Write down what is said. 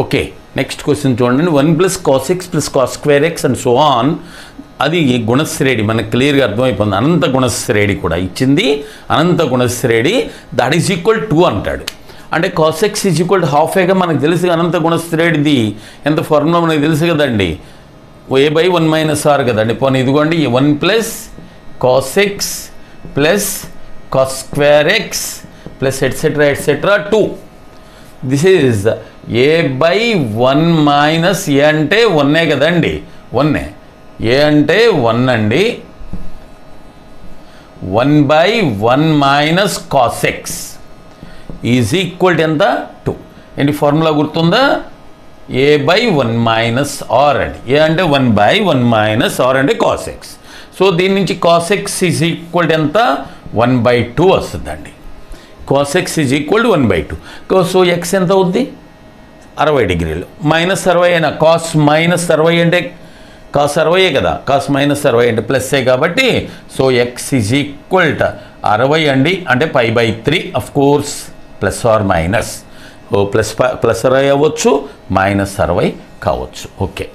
Okay, next question చూడండి. 1 + cos x + cos square x and so on. అది గుణశ్రేణి, మనకు క్లియర్గా అర్థమైపోయింది. అనంత గుణశ్రేణి కూడా ఇచ్చింది. అనంత గుణశ్రేణి దట్ ఈజ్ ఈక్వల్ టు అంటాడు. అంటే cos x is equal to half ఏగా మనకు తెలుసు. అనంత గుణశ్రేణిది ఎంత ఫార్ములా మనకు తెలుసు కదండి, a/1 - r కదండి. పోనీ ఇదిగోండి 1 + cos x + cos square x + etcetera 2. This is a/1 - a అంటే 1 కదండి, 1 a అంటే 1 అండి. 1/1 - cos x is equal to ఎంత, 2. ఏంటి ఫార్ములా గుర్తుందా? a/1 - r అండి. a అంటే 1/1 - r అంటే cos x. సో దీని నుంచి cos x is equal to ఎంత, 1/2 వస్తుందండి. cos x is equal to 1/2. So x ఎంత అవుద్ది, 60 డిగ్రీలు. -60 అయినా cos -60 అంటే cos 60 కదా, cos -60 అంటే ప్లస్ఏ కాబట్టి so x is equal to 60 అండి. అంటే π/3 of course, plus or minus. Plus 60 అవ్వచ్చు, -60 కావచ్చు. ఓకే.